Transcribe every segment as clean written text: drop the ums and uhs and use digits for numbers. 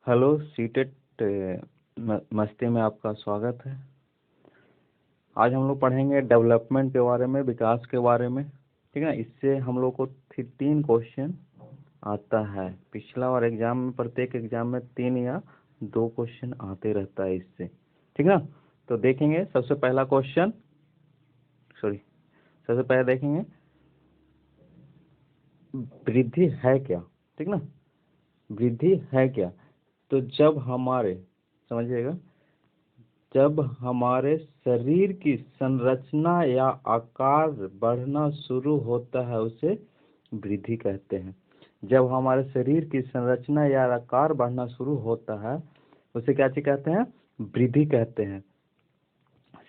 Hello CTET मस्ती में आपका स्वागत है। आज हम लोग पढ़ेंगे डेवलपमेंट के बारे में, विकास के बारे में। ठीक है ना। इससे हम लोग को 3 क्वेश्चन आता है। पिछला और एग्जाम में, प्रत्येक एग्जाम में 3 या 2 क्वेश्चन आते रहता है इससे। ठीक ना। तो देखेंगे सबसे पहला क्वेश्चन, सबसे पहले देखेंगे वृद्धि है क्या। ठीक ना। वृद्धि है क्या। तो जब हमारे, समझिएगा, जब हमारे शरीर की संरचना या आकार बढ़ना शुरू होता है उसे वृद्धि कहते हैं। जब हमारे शरीर की संरचना या आकार बढ़ना शुरू होता है उसे क्या चीज कहते हैं? वृद्धि कहते हैं।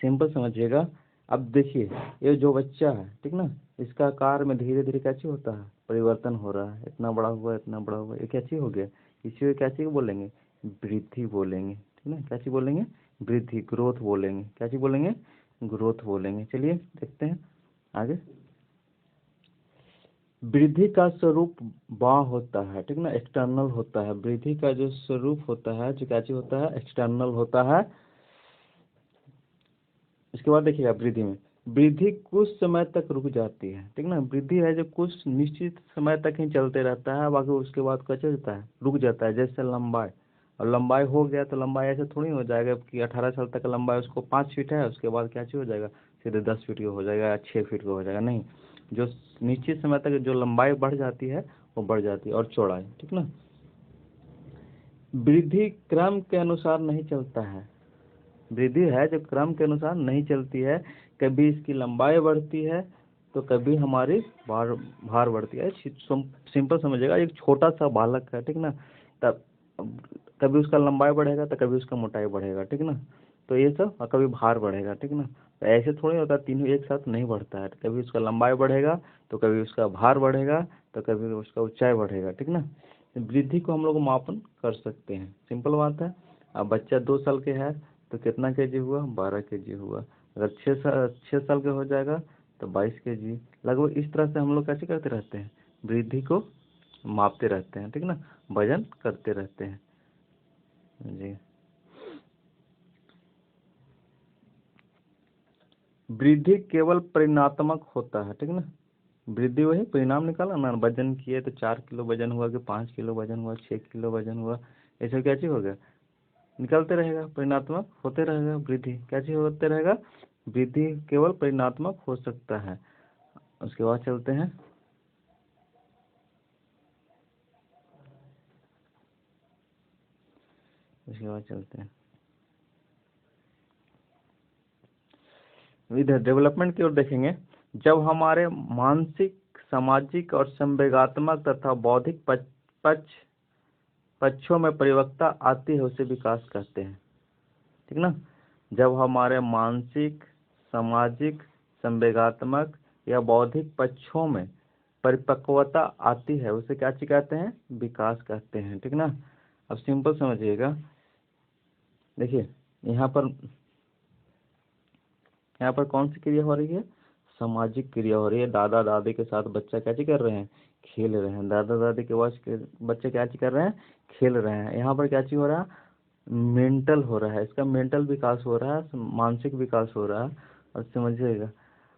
सिंपल समझिएगा। अब देखिए, ये जो बच्चा है, ठीक ना, इसका आकार में धीरे धीरे क्या चीज होता है? परिवर्तन हो रहा है। इतना बड़ा हुआ, इतना बड़ा हुआ, ये क्या चीज हो गया? इसी को क्या चीज बोलेंगे? वृद्धि बोलेंगे। ठीक ना। क्या चीज बोलेंगे? वृद्धि, ग्रोथ बोलेंगे। क्या चीज बोलेंगे? ग्रोथ बोलेंगे। चलिए देखते हैं आगे। वृद्धि का स्वरूप बाह्य होता है। ठीक ना, एक्सटर्नल होता है। वृद्धि का जो स्वरूप होता है, जो क्या चीज होता है? एक्सटर्नल होता है। इसके बाद देखिएगा, वृद्धि में वृद्धि कुछ समय तक रुक जाती है। ठीक ना। वृद्धि है जो कुछ निश्चित समय तक ही चलते रहता है, बाकी उसके बाद क्या चलता है? रुक जाता है। जैसे लंबाई, और लंबाई हो गया तो लंबाई ऐसे थोड़ी हो जाएगा कि 18 साल तक लंबाई उसको 5 फीट है, उसके बाद क्या चीज हो जाएगा? सीधे 10 फीट का हो जाएगा या 6 फीट का हो जाएगा। नहीं, जो निश्चित समय तक जो लंबाई बढ़ जाती है वो बढ़ जाती है, और चौड़ाई। ठीक ना। वृद्धि क्रम के अनुसार नहीं चलता है। वृद्धि है जो क्रम के अनुसार नहीं चलती है। कभी इसकी लंबाई बढ़ती है तो कभी हमारी भार बढ़ती है। सिंपल समझिएगा, एक छोटा सा बालक है, ठीक ना, तब कभी उसका लंबाई बढ़ेगा तो कभी उसका मोटाई बढ़ेगा। ठीक ना। तो ये सब, और कभी भार बढ़ेगा। ठीक ना। तो ऐसे थोड़ी होता है, तीनों एक साथ नहीं बढ़ता है। कभी उसका लंबाई बढ़ेगा तो कभी उसका भार बढ़ेगा तो कभी उसका ऊंचाई बढ़ेगा। ठीक ना। वृद्धि को हम लोग मापन कर सकते हैं। सिंपल बात है। अब बच्चा 2 साल के है तो कितना केजी हुआ? 12 केजी हुआ। अगर 6 साल का हो जाएगा तो 22 केजी। लगभग इस तरह से हम लोग कैसे करते रहते हैं? वृद्धि को मापते रहते हैं। ठीक ना। वजन करते रहते हैं जी। वृद्धि केवल परिणात्मक होता है। ठीक ना। वृद्धि वही परिणाम निकाला ना, वजन किए तो 4 किलो वजन हुआ कि 5 किलो वजन हुआ, 6 किलो वजन हुआ, ऐसा क्या चीज हो गया? निकलते रहेगा, परिणात्मक होते रहेगा। वृद्धि क्या चीज होते रहेगा? वृद्धि केवल परिणात्मक हो सकता है। उसके बाद चलते हैं, इधर डेवलपमेंट की ओर देखेंगे। जब हमारे मानसिक, सामाजिक और संवेगात्मक तथा बौद्धिक पक्षों में परिपक्वता आती है उसे विकास कहते हैं। ठीक ना। जब हमारे मानसिक, सामाजिक, संवेगात्मक या बौद्धिक पक्षों में परिपक्वता आती है उसे क्या चीज कहते हैं? विकास कहते हैं। ठीक ना। अब सिंपल समझिएगा। देखिए, यहाँ पर कौन सी क्रिया हो रही है? सामाजिक क्रिया हो रही है। दादा दादी के साथ बच्चा क्या चीज कर रहे हैं? खेल रहे हैं। दादा दादी के पास बच्चे क्या चीज कर रहे हैं? खेल रहे हैं। यहाँ पर क्या चीज हो रहा है? मेंटल हो रहा है। इसका मेंटल विकास हो रहा है, मानसिक विकास हो रहा है, और समझिएगा।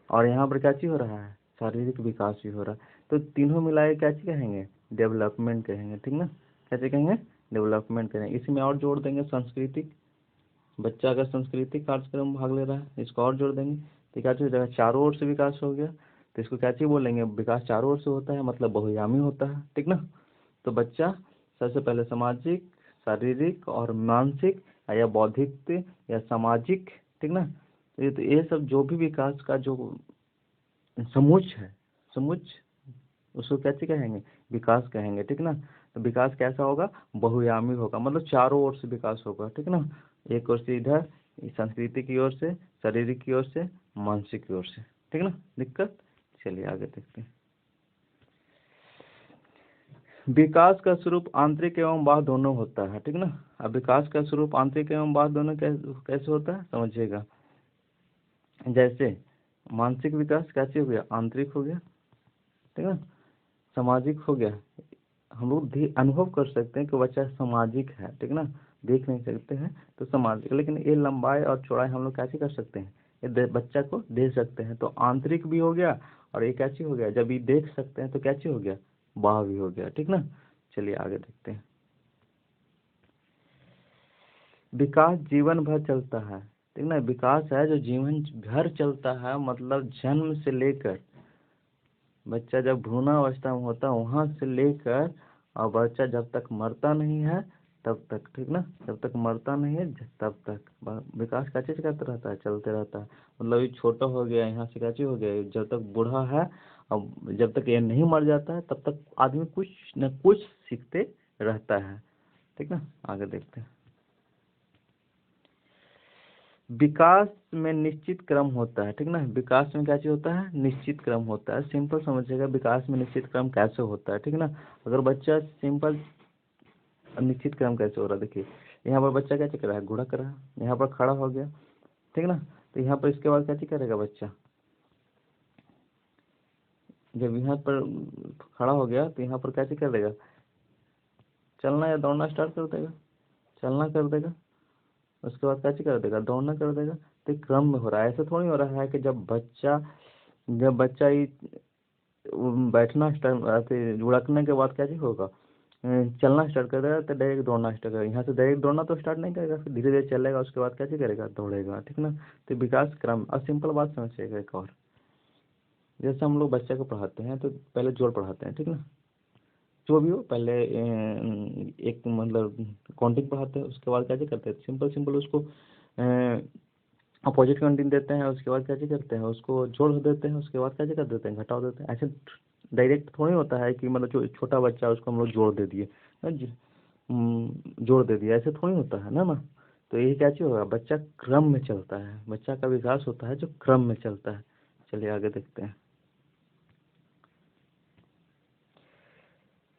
और यहाँ पर क्या चीज हो रहा है? शारीरिक विकास भी हो रहा है। तो तीनों मिलाए क्या चीज कहेंगे? डेवलपमेंट कहेंगे। ठीक ना। क्या चीज कहेंगे? डेवलपमेंट कहेंगे। इसमें और जोड़ देंगे सांस्कृतिक। बच्चा अगर सांस्कृतिक कार्यक्रम में भाग ले रहा है, इसको और जोड़ देंगे तो क्या चीज हो जाएगा? चारों ओर से विकास हो गया। तो इसको क्या चीज बोलेंगे? विकास चारों ओर से होता है, मतलब बहुआयामी होता है। ठीक ना। तो बच्चा सबसे पहले सामाजिक, शारीरिक और मानसिक या बौद्धिक या सामाजिक, ठीक ना, तो ये सब जो भी विकास का जो समुच्च है, समुच्च, उसको क्या चीज कहेंगे? विकास कहेंगे। ठीक ना। तो विकास कैसा होगा? बहुआयामी होगा, मतलब चारों ओर से विकास होगा। ठीक ना। एक ओर से इधर, संस्कृति की ओर से, शारीरिक की ओर से, मानसिक की ओर से। ठीक ना। दिक्कत? चलिए आगे देखते हैं। विकास का स्वरूप आंतरिक एवं बाह्य दोनों होता है। ठीक ना। अब विकास का स्वरूप आंतरिक एवं बाह्य दोनों कैसे होता है समझिएगा। जैसे मानसिक विकास कैसे हो गया? आंतरिक हो गया। ठीक है। सामाजिक हो गया, हम लोग अनुभव कर सकते हैं कि बच्चा सामाजिक है, ठीक ना, देख नहीं सकते हैं तो सामाजिक, लेकिन ये लंबाई और चौड़ाई हम लोग कैसे कर सकते हैं, ये बच्चा को देख सकते हैं, तो आंतरिक भी हो गया और ये कैसे हो गया, जब ये देख सकते हैं तो कैसे हो गया, बाह भी हो गया, ठीक ना। चलिए आगे देखते हैं। विकास जीवन भर चलता है, ठीक ना, विकास है जो जीवन भर चलता है, मतलब जन्म से लेकर बच्चा जब भ्रूणावस्था में होता है वहां से लेकर और बच्चा जब तक मरता नहीं है तब तक, ठीक ना, जब तक मरता नहीं है तब तक विकास का चीज करता रहता है, चलते रहता है। मतलब ये छोटा हो गया, यहाँ से क्या चीज हो गया, जब तक बूढ़ा है और जब तक ये नहीं मर जाता है तब तक आदमी कुछ न कुछ सीखते रहता है, ठीक ना। आगे देखते हैं। विकास में निश्चित क्रम होता है, ठीक ना, विकास में क्या चीज होता है, निश्चित क्रम होता है। सिंपल समझिएगा विकास में निश्चित क्रम कैसे होता है, ठीक ना। अगर बच्चा सिंपल निश्चित क्रम कैसे हो रहा है, देखिए यहाँ पर बच्चा क्या कर रहा है, घोड़ा कर रहा है, यहाँ पर खड़ा हो गया, ठीक ना, तो यहाँ पर इसके बाद क्या करेगा बच्चा, जब यहाँ पर खड़ा हो गया तो यहाँ पर क्या कर देगा, चलना या दौड़ना स्टार्ट कर देगा, चलना कर देगा, उसके बाद क्या कर देगा, दौड़ना कर देगा। तो क्रम में हो रहा है, ऐसा थोड़ी हो रहा है कि जब बच्चा ये बैठना स्टार्ट, लुढ़कने के बाद क्या चीज होगा, चलना स्टार्ट कर देगा, तो डायरेक्ट दौड़ना स्टार्ट करेगा, यहाँ से डायरेक्ट दौड़ना तो स्टार्ट नहीं करेगा, फिर धीरे धीरे चलेगा, उसके बाद क्या चीज करेगा, दौड़ेगा, ठीक ना। तो विकास क्रम, और सिंपल बात समझिएगा एक और, जैसे हम लोग बच्चे को पढ़ाते हैं तो पहले जोड़ पढ़ाते हैं, ठीक ना, जो भी हो पहले एक मतलब काउंटिंग पढ़ाते हैं, उसके बाद क्या करते हैं, सिंपल सिंपल उसको अपोजिट काउंटिंग देते हैं, उसके बाद क्या करते हैं, उसको जोड़ देते हैं, उसके बाद क्या कर देते हैं, घटाव देते हैं। ऐसे डायरेक्ट थोड़ी होता है कि मतलब जो छोटा बच्चा है उसको हम लोग जोड़ दे दिए, जोड़ दे दिया, ऐसे थोड़ी होता है ना। तो यही क्या चीज होगा, बच्चा क्रम में चलता है, बच्चा का विकास होता है जो क्रम में चलता है। चलिए आगे देखते हैं।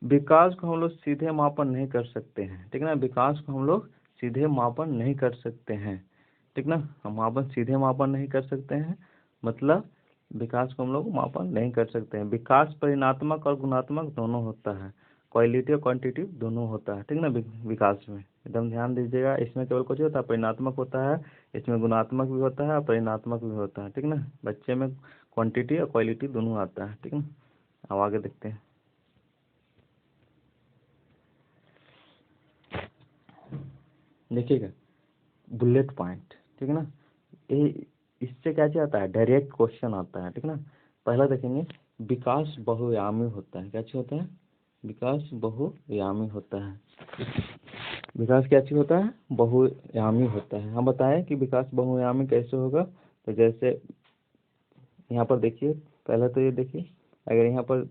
विकास को हम लोग सीधे मापन नहीं कर सकते हैं, ठीक ना, विकास को हम लोग सीधे मापन नहीं कर सकते हैं, ठीक ना, हम मापन सीधे मापन नहीं कर सकते हैं, मतलब विकास को हम लोग मापन नहीं कर सकते हैं। विकास परिणात्मक और गुणात्मक दोनों होता है, क्वालिटी और क्वांटिटी दोनों होता है, ठीक ना। विकास में एकदम ध्यान दीजिएगा, इसमें केवल कुछ होता है, परिणात्मक होता है, इसमें गुणात्मक भी होता है और परिणात्मक भी होता है, ठीक ना। बच्चे में क्वांटिटी और क्वालिटी दोनों आता है, ठीक ना। अब आगे देखते हैं। देखिएगा बुलेट पॉइंट, ठीक है ना, ये इससे क्या आता है, डायरेक्ट क्वेश्चन आता है, ठीक ना। पहला देखेंगे, विकास बहुआयामी होता है, क्या चीज होता है, विकास बहुआयामी होता है। विकास क्या चीज होता है, बहुआयामी होता है। हम बताएं कि विकास बहुआयामी कैसे होगा, तो जैसे यहाँ पर देखिए, पहले तो ये देखिए, अगर यहाँ पर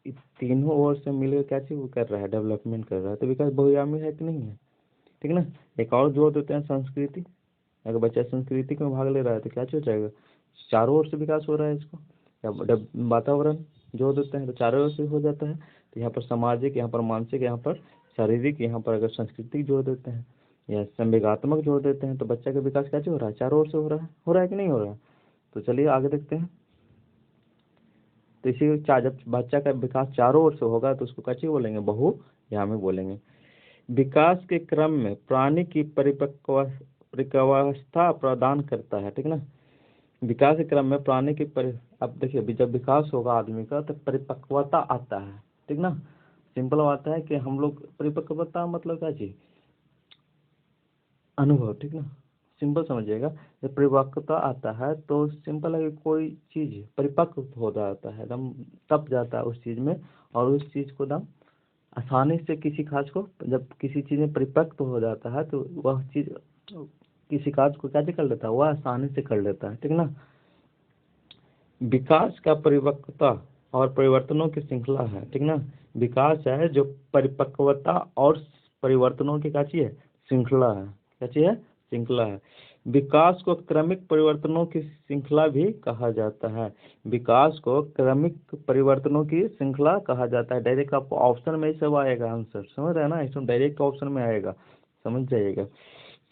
तीनों ओर से मिलकर क्या चीज कर रहा है, डेवलपमेंट कर रहा है, तो विकास बहुआयामी है कि नहीं है, ठीक ना। एक और जोड़ देते हैं, संस्कृति, अगर बच्चा संस्कृति में भाग ले रहा है तो क्या हो जाएगा, चारों ओर से विकास हो रहा है इसको, या वातावरण जोड़ देते हैं तो चारों ओर से हो जाता है। तो यहाँ पर सामाजिक, यहाँ पर मानसिक, यहाँ पर शारीरिक, यहाँ पर अगर संस्कृति जोड़ देते हैं या संवेगात्मक जोड़ देते हैं तो बच्चा का विकास कैसे हो रहा है, चारों ओर से हो रहा है कि नहीं हो रहा है। तो चलिए आगे देखते हैं। तो इसी जब बच्चा का विकास चारों ओर से होगा तो उसको कैसे बोलेंगे, बहुआयामी बोलेंगे। विकास के क्रम में प्राणी की परिपक्वावस्था प्रदान करता है, ठीक ना। विकास के क्रम में प्राणी की अब देखिए जब विकास होगा आदमी का तो परिपक्वता आता है, ठीक ना। सिंपल बात है कि हम लोग परिपक्वता मतलब क्या चीज, अनुभव, ठीक ना, सिंपल समझिएगा। जब परिपक्वता आता है तो सिंपल है कि कोई चीज परिपक्व हो जाता है, एकदम तप जाता है उस चीज में, और उस चीज को एकदम आसानी से किसी काज को, जब किसी चीज में परिपक्व हो जाता है तो वह चीज किसी काज को कैसे कर लेता है, वह आसानी से कर लेता है, ठीक ना। विकास का परिपक्वता और परिवर्तनों की श्रृंखला है, ठीक ना। विकास है जो परिपक्वता और परिवर्तनों की क्या चीज है, श्रृंखला है, क्या चीज है, श्रृंखला है। विकास को क्रमिक परिवर्तनों की श्रृंखला भी कहा जाता है, विकास को क्रमिक परिवर्तनों की श्रृंखला कहा जाता है। डायरेक्ट आपको ऑप्शन में ही सब आएगा आंसर, समझ रहे हैं ना, इसमें डायरेक्ट ऑप्शन में आएगा, समझ जाइएगा।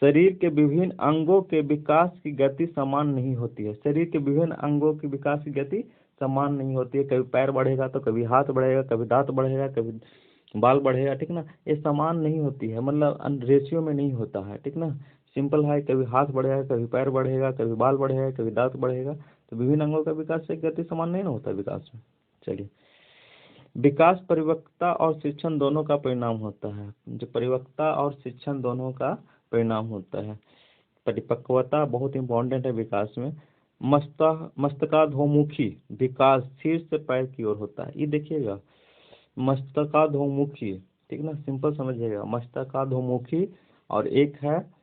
शरीर के विभिन्न अंगों के विकास की गति समान नहीं होती है, शरीर के विभिन्न अंगों की विकास की गति समान नहीं होती है, कभी पैर बढ़ेगा तो कभी हाथ बढ़ेगा, कभी दांत बढ़ेगा, कभी बाल बढ़ेगा, ठीक ना। ये समान नहीं होती है, मतलब रेशियो में नहीं होता है, ठीक ना। सिंपल है, कभी हाथ बढ़ेगा, कभी पैर बढ़ेगा, कभी बाल बढ़ेगा, कभी दांत बढ़ेगा। तो विभिन्न अंगों का विकास से गति समान नहीं ना होता विकास में। चलिए, विकास परिपक्वता और शिक्षण दोनों का परिणाम होता है। जो परिपक्वता और शिक्षण दोनों का परिणाम होता है। परिपक्वता बहुत इंपॉर्टेंट है विकास में। मस्तकाधोमुखी विकास सिर से पैर की ओर होता है। ये देखिएगा, मस्तकाधोमुखी, ठीक ना, सिंपल समझिएगा, मस्तकाधोमुखी। और एक है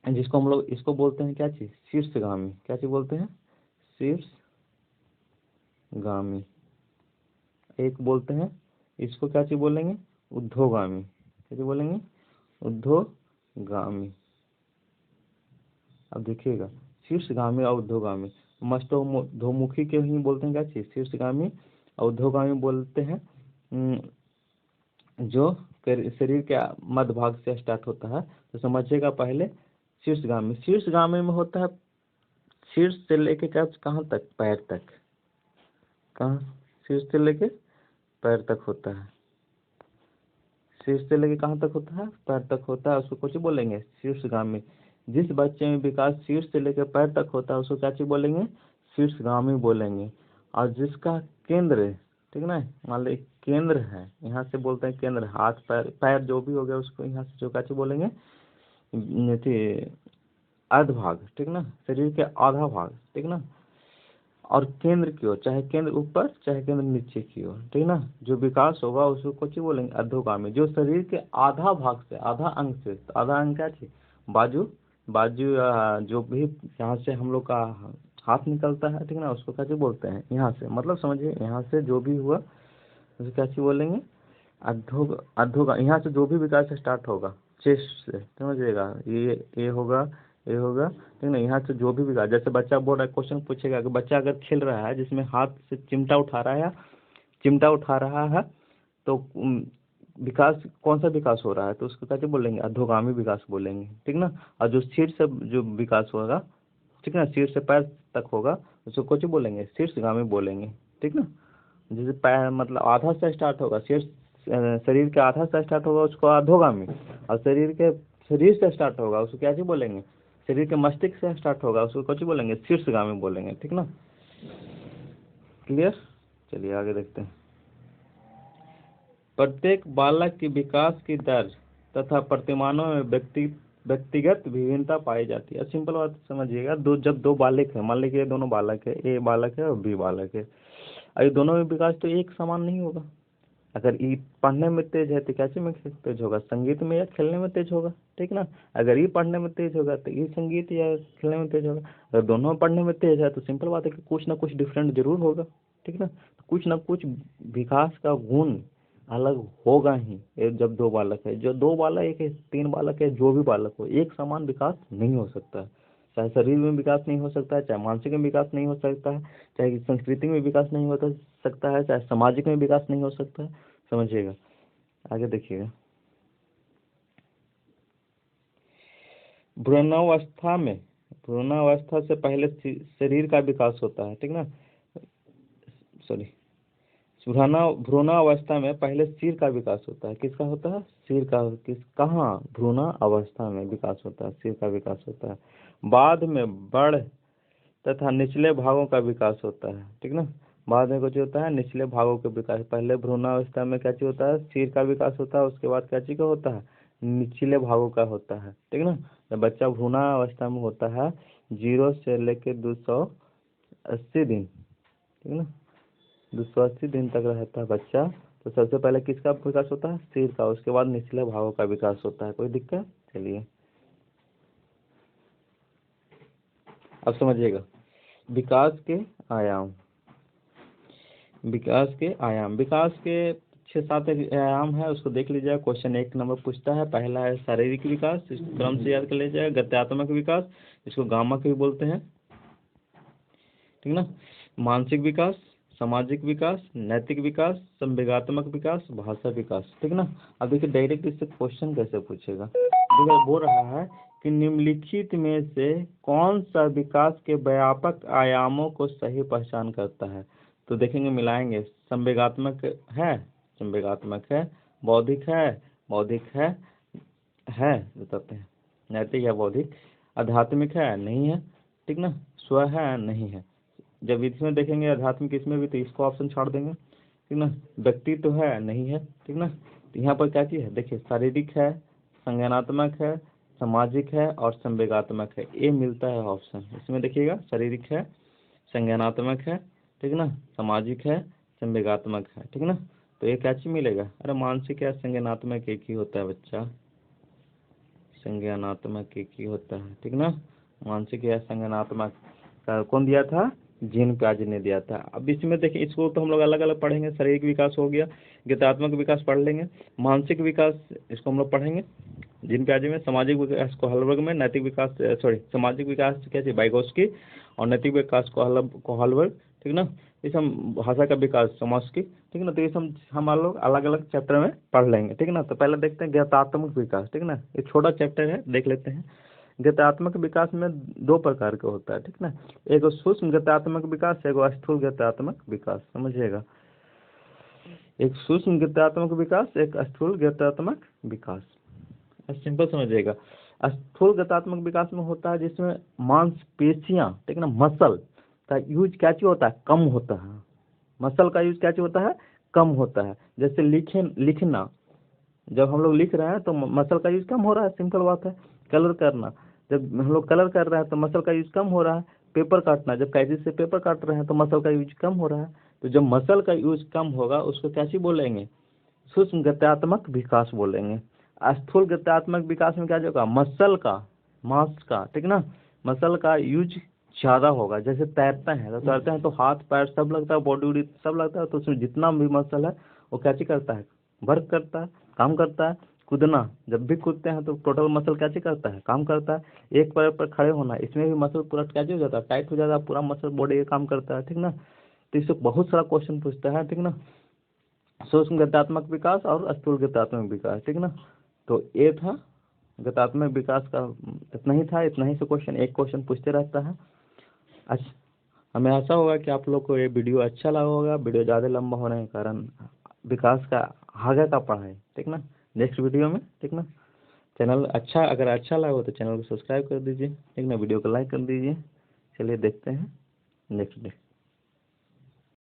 जिसको हम लोग इसको बोलते हैं क्या चीज, शीर्षगामी। क्या चीज बोलते हैं, शीर्षगामी। एक बोलते हैं इसको क्या चीज बोलेंगे, ऊर्ध्वगामी। क्या चीज बोलेंगे, ऊर्ध्वगामी। अब देखिएगा, शीर्षगामी और ऊर्ध्वगामी। मस्तकाधोमुखी के ही बोलते हैं क्या चीज, शीर्षगामी। और ऊर्ध्वगामी बोलते हैं जो शरीर के मध्य भाग से स्टार्ट होता है। तो समझिएगा पहले, शीर्षगामी। शीर्षगामी में होता है शीर्ष से लेके कहाँ तक, पैर तक। कहाँ, शीर्ष से लेके पैर तक होता है। शीर्ष से लेके कहाँ तक होता है, पैर तक होता है, उसको कुछ बोलेंगे शीर्षगामी। जिस बच्चे में विकास शीर्ष से लेकर पैर तक होता है उसको क्या चीज बोलेंगे, शीर्षगामी बोलेंगे। और जिसका केंद्र, ठीक ना, मान लो केंद्र है, यहाँ से बोलते हैं केंद्र, हाथ पैर पैर जो भी हो गया उसको यहाँ से जो क्या चीज बोलेंगे, अर्ध भाग, ठीक ना, शरीर के आधा भाग, ठीक ना। और केंद्र की ओर, चाहे केंद्र ऊपर चाहे केंद्र नीचे की ओर, ठीक ना, जो विकास होगा उसको कुछ बोलेंगे अधोगामी। जो शरीर के आधा भाग से, आधा अंग से, तो आधा अंग क्या चीज, बाजू। बाजू जो भी यहाँ से हम लोग का हाथ निकलता है, ठीक ना, उसको क्या चीज बोलते हैं, यहाँ से, मतलब समझिए यहाँ से जो भी हुआ उसको क्या चीज बोलेंगे, अधोगा। यहाँ से जो भी विकास स्टार्ट होगा चेस्ट से, समझिएगा, ये होगा, ये होगा, ठीक ना। यहाँ से जो भी विकास, जैसे बच्चा बोल रहा है, क्वेश्चन पूछेगा कि बच्चा अगर खेल रहा है जिसमें हाथ से चिमटा उठा रहा है, तो विकास कौन सा विकास हो रहा है, तो उसको कैसे बोलेंगे, अधोगामी विकास बोलेंगे, ठीक ना। और जो सिर से जो विकास होगा, ठीक ना, सिर से पैर तक होगा उसको कुछ बोलेंगे, शीर्षगामी बोलेंगे, ठीक ना। जैसे पैर मतलब आधा से स्टार्ट होगा, शरीर के आधा से स्टार्ट होगा उसको अधोगामी। और शरीर से स्टार्ट होगा उसको क्या चीज बोलेंगे, शरीर के मस्तिष्क से स्टार्ट होगा उसको कुछ बोलेंगे, शीर्षगामी बोलेंगे, ठीक ना। क्लियर। चलिए आगे देखते हैं। प्रत्येक बालक की विकास की दर तथा प्रतिमानों में व्यक्तिगत विभिन्नता पाई जाती है। सिंपल बात समझिएगा, जब दो बालक है, मान लीजिए दोनों बालक है, ए बालक है और बी बालक है, और दोनों में विकास तो एक समान नहीं होगा। अगर ई पढ़ने में तेज है तो कैसे में तेज होगा, संगीत में या खेलने में तेज होगा, ठीक ना। अगर ई पढ़ने में तेज होगा तो ई संगीत या खेलने में तेज होगा। अगर दोनों पढ़ने में तेज है तो सिंपल बात है कि कुछ ना कुछ डिफरेंट जरूर होगा, ठीक ना। कुछ ना कुछ विकास का गुण अलग होगा ही। जब दो बालक है, जो दो बालक एक है, तीन बालक है, जो भी बालक हो, एक समान विकास नहीं हो सकता है। चाहे शरीर में विकास नहीं हो सकता है, चाहे मानसिक में विकास नहीं हो सकता है, चाहे संस्कृति में विकास नहीं हो सकता है, चाहे सामाजिक में विकास नहीं हो सकता है। समझिएगा, आगे देखिएगा। भ्रूणावस्था से पहले शरीर का विकास होता है, ठीक ना, सॉरी, भ्रूणावस्था में पहले सिर का विकास होता है। किसका होता है, सिर का। कहाँ, भ्रूणावस्था में विकास होता है, सिर का विकास होता है। बाद में बड़ तथा निचले भागों का विकास होता है, ठीक ना। बाद में कुछ होता है निचले भागों का विकास। पहले भ्रूणावस्था में क्या चीज होता है, सिर का विकास होता है, उसके बाद क्या चीज का होता है, निचले भागों का होता है, ठीक ना। जब बच्चा भ्रूणावस्था में होता है 0 से लेकर 280 दिन, ठीक ना, 280 दिन तक रहता है बच्चा। तो सबसे पहले किसका विकास होता है, सिर का। उसके बाद निचले भागों का विकास होता है। कोई दिक्कत, चलिए अब समझिएगा। विकास के आयाम, विकास के 6-7 आयाम है, उसको देख लीजिए। क्वेश्चन 1 नंबर पूछता है, पहला है शारीरिक विकास, इसको क्रम से याद कर लीजिए। गत्यात्मक विकास, इसको गामा के भी बोलते हैं, ठीक ना। मानसिक विकास, सामाजिक विकास, नैतिक विकास, संवेगात्मक विकास, भाषा विकास, ठीक ना। अब देखिए डायरेक्ट इससे क्वेश्चन कैसे पूछेगा। देखिए बोल रहा है कि निम्नलिखित में से कौन सा विकास के व्यापक आयामों को सही पहचान करता है। तो देखेंगे, मिलाएंगे। संवेगात्मक है, बौद्धिक है बताते हैं, नैतिक है, बौद्धिक, आध्यात्मिक है नहीं है, ठीक ना, स्व है नहीं है। जब इसमें देखेंगे आध्यात्मिक इसमें भी, तो इसको ऑप्शन छोड़ देंगे, ठीक ना। व्यक्तित्व है नहीं है, ठीक ना। तो यहाँ पर क्या चीज़ है, देखिए शारीरिक है, संज्ञानात्मक है, सामाजिक है और संवेगात्मक है, ये मिलता है ऑप्शन इसमें। देखिएगा शारीरिक है, संज्ञानात्मक है, ठीक ना, सामाजिक है, संवेगात्मक है, ठीक ना। तो ये क्या चीज मिलेगा, अरे मानसिक या संज्ञानात्मक एक ही होता है बच्चा, संज्ञानात्मक एक ही होता है, ठीक ना। मानसिक या संज्ञानात्मक का कौन दिया था, जीन प्याजे ने दिया था। अब इसमें देखिए, इसको तो हम लोग अलग अलग पढ़ेंगे, शारीरिक विकास हो गया, गीतात्मक विकास पढ़ लेंगे, मानसिक विकास इसको हम लोग पढ़ेंगे जीन प्याजे में, सामाजिक विकास को हॉलबर्ग में, नैतिक विकास सामाजिक विकास क्या चाहिए वाइगोत्स्की, और नैतिक विकास को हॉलबर्ग, ठीक ना। इस हम भाषा का विकास चॉम्स्की, ठीक ना। तो ये हम लोग अलग अलग चैप्टर में पढ़ लेंगे, ठीक ना। तो पहले देखते हैं ज्ञातात्मक विकास, ठीक ना, ये छोटा चैप्टर है, देख लेते हैं। ज्ञातात्मक विकास में दो प्रकार का होता है, ठीक ना। एक सूक्ष्म ज्ञातात्मक विकास, एक स्थूल ज्ञातात्मक विकास, समझिएगा। एक सूक्ष्म ज्ञातात्मक विकास, एक स्थूल ज्ञातात्मक विकास, सिंपल समझिएगा। स्थूल ज्ञातात्मक विकास में होता है जिसमें मांसपेशियां, ठीक ना, मसल का यूज क्या चीज होता है, कम होता है। मसल का यूज क्या चीज होता है, कम होता है। जैसे लिखना, जब हम लोग लिख रहे हैं तो मसल का यूज कम हो रहा है, सिंपल बात है। कलर करना, जब हम लोग कलर कर रहे हैं तो मसल का यूज कम हो रहा है। पेपर काटना, जब कैंची से पेपर काट रहे हैं तो मसल का यूज कम हो रहा है। तो जब मसल का यूज कम होगा उसको क्या चीज बोलेंगे, सूक्ष्म गत्यात्मक विकास बोलेंगे। स्थूल गत्यात्मक विकास में क्या होगा, मसल का, मांस का, ठीक ना, मसल का यूज ज्यादा होगा। जैसे तैरते हैं तो हाथ पैर सब लगता है, बॉडी वॉडी सब लगता है, तो उसमें जितना भी मसल है वो क्या चीज करता है, वर्क करता है, काम करता है। कूदना, जब भी कूदते हैं तो टोटल मसल क्या चीज करता है, काम करता है। एक पैर पर खड़े होना, इसमें भी मसल पूरा क्या चीज हो जाता है, टाइट हो जाता है, पूरा मसल बॉडी का काम करता है, ठीक ना। तो इससे बहुत सारा क्वेश्चन पूछता है, ठीक ना, सूक्ष्म गत्यात्मक विकास और स्थूल गत्यात्मक विकास, ठीक ना। तो ये था गत्यात्मक विकास का, इतना ही था, इतना ही से क्वेश्चन, एक क्वेश्चन पूछते रहता है। अच्छा, हमें आशा होगा कि आप लोग को ये वीडियो अच्छा लगा होगा। वीडियो ज़्यादा लंबा होने के कारण विकास का आगे का पढ़ाई, ठीक ना, नेक्स्ट वीडियो में, ठीक ना। चैनल अच्छा, अगर अच्छा लगा हो तो चैनल को सब्सक्राइब कर दीजिए, ठीक ना, वीडियो को लाइक कर दीजिए। चलिए देखते हैं नेक्स्ट डे।